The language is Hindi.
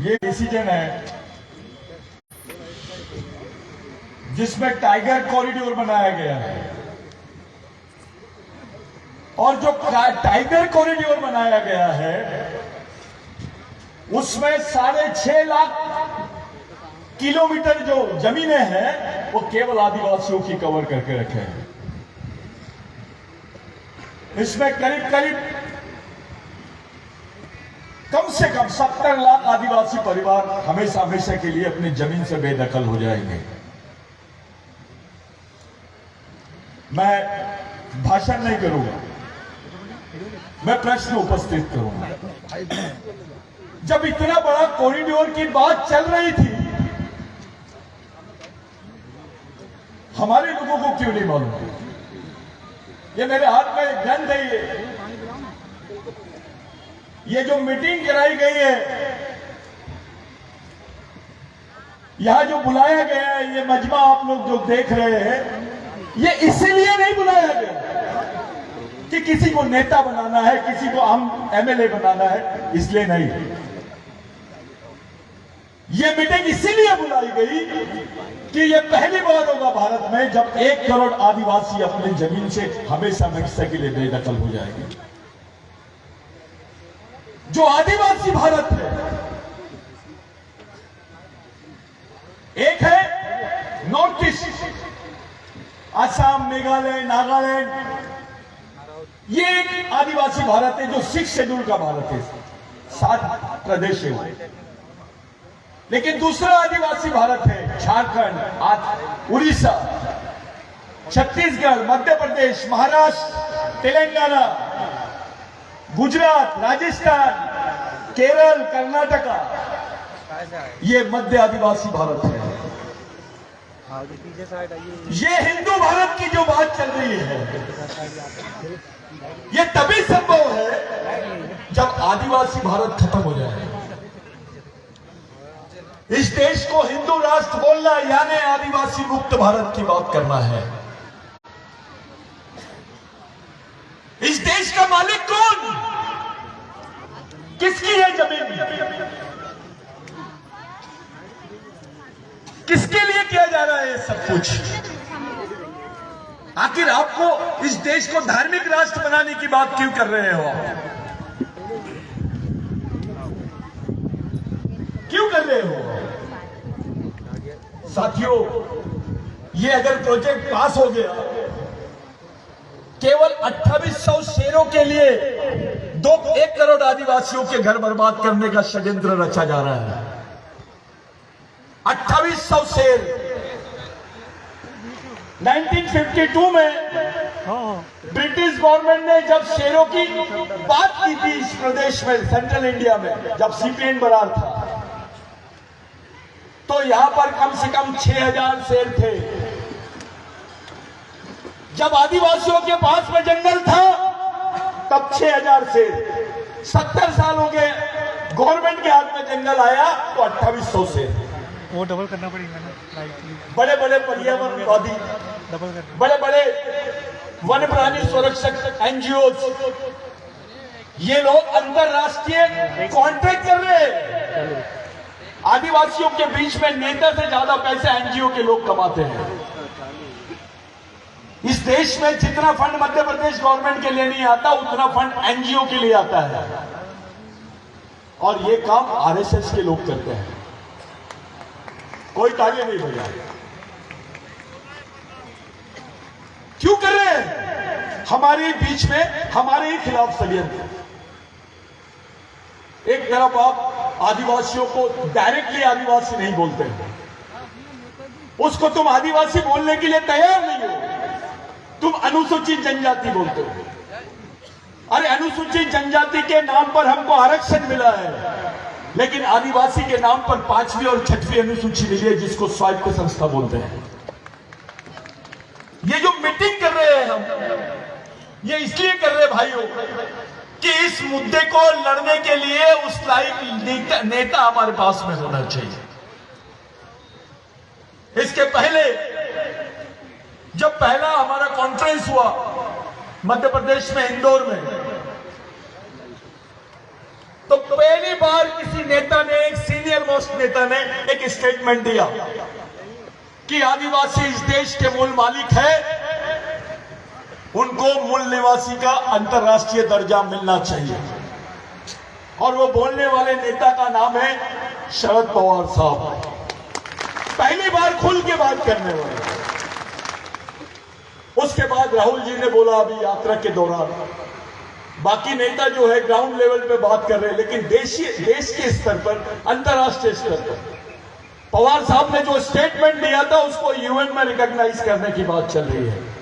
ये डिसीजन है जिसमें टाइगर कॉरिडोर बनाया गया है और जो टाइगर कॉरिडोर बनाया गया है उसमें 6.5 लाख किलोमीटर जो जमीनें हैं वो केवल आदिवासियों की कवर करके रखे हैं। इसमें करीब करीब कम से कम 70 लाख आदिवासी परिवार हमेशा हमेशा के लिए अपनी जमीन से बेदखल हो जाएंगे। मैं भाषण नहीं करूंगा, मैं प्रश्न उपस्थित करूंगा। जब इतना बड़ा कॉरिडोर की बात चल रही थी, हमारे लोगों को क्यों नहीं मालूम? ये मेरे हाथ में एक ग्रंथ है, ये जो मीटिंग कराई गई है, यहां जो बुलाया गया है, ये मजमा आप लोग जो देख रहे हैं, ये इसीलिए नहीं बुलाया गया कि किसी को नेता बनाना है, किसी को हम एमएलए बनाना है, इसलिए नहीं। ये मीटिंग इसीलिए बुलाई गई कि ये पहली बार होगा भारत में जब 1 करोड़ आदिवासी अपनी जमीन से हमेशा हमेशा के लिए बेदखल हो जाएंगे। जो आदिवासी भारत है, एक है नॉर्थ ईस्ट, असम, मेघालय, नागालैंड, ये एक आदिवासी भारत है जो 6 शेड्यूल का भारत है, 7 प्रदेश है। लेकिन दूसरा आदिवासी भारत है झारखंड, उड़ीसा, छत्तीसगढ़, मध्य प्रदेश, महाराष्ट्र, तेलंगाना, गुजरात, राजस्थान, केरल, कर्नाटका, ये मध्य आदिवासी भारत है। ये हिंदू भारत की जो बात चल रही है, ये तभी संभव है जब आदिवासी भारत खत्म हो जाए। इस देश को हिंदू राष्ट्र बोलना यानी आदिवासी मुक्त भारत की बात करना है। इस देश का मालिक कौन? किसकी है जमीन? किसके लिए किया जा रहा है ये सब कुछ? आखिर आपको इस देश को धार्मिक राष्ट्र बनाने की बात क्यों कर रहे हो? क्यों कर रहे हो? साथियों, ये अगर प्रोजेक्ट पास हो गया, केवल 2800 शेरों के लिए 1 करोड़ आदिवासियों के घर बर्बाद करने का षड्यंत्र रचा जा रहा है। 2800 शेर। 1952 में ब्रिटिश गवर्नमेंट ने जब शेरों की बात की थी इस प्रदेश में, सेंट्रल इंडिया में, जब सीपीएन बरार था, तो यहां पर कम से कम 6000 शेर थे। जब आदिवासियों के पास में जंगल था तब 6000 शेर। 70 साल हो गए, गवर्नमेंट के हाथ में जंगल आया तो 2800 शेर। वो डबल करना पड़ेगा ना। बड़े बड़े पर्यावरणवादी, बड़े बड़े वन प्राणी संरक्षक एनजीओ, ये लोग अंतरराष्ट्रीय कॉन्ट्रैक्ट कर रहे हैं। आदिवासियों के बीच में नेता से ज्यादा पैसे एनजीओ के लोग कमाते हैं। इस देश में जितना फंड मध्य प्रदेश गवर्नमेंट के लिए नहीं आता, उतना फंड एनजीओ के लिए आता है, और ये काम आरएसएस के लोग करते हैं। कोई ताली नहीं बजाए। क्यों कर रहे हैं? हमारे बीच में हमारे ही खिलाफ षड्यंत्र। एक तरफ आप आदिवासियों को डायरेक्टली आदिवासी नहीं बोलते हैं, उसको तुम आदिवासी बोलने के लिए तैयार नहीं हो, तुम अनुसूचित जनजाति बोलते हो। अरे अनुसूचित जनजाति के नाम पर हमको आरक्षण मिला है, लेकिन आदिवासी के नाम पर 5वीं और 6वीं अनुसूची मिली है, जिसको स्वायत्त संस्था बोलते हैं। ये जो मीटिंग कर रहे हैं हम, ये इसलिए कर रहे हैं भाइयों कि इस मुद्दे को लड़ने के लिए उस लायक नेता हमारे पास में होना चाहिए। इसके पहले जब पहला हमारा कॉन्फ्रेंस हुआ मध्य प्रदेश में, इंदौर में, तो पहली बार किसी नेता ने, एक सीनियर सीनियर मोस्ट नेता ने एक स्टेटमेंट दिया कि आदिवासी इस देश के मूल मालिक है, उनको मूल निवासी का अंतर्राष्ट्रीय दर्जा मिलना चाहिए। और वो बोलने वाले नेता का नाम है शरद पवार साहब। पहली बार खुल के बात करने वाले। उसके बाद राहुल जी ने बोला अभी यात्रा के दौरान, बाकी नेता जो है ग्राउंड लेवल पे बात कर रहे हैं, लेकिन देश के स्तर पर, अंतर्राष्ट्रीय स्तर पर पवार साहब ने जो स्टेटमेंट दिया था उसको यूएन में रिकॉग्नाइज करने की बात चल रही है।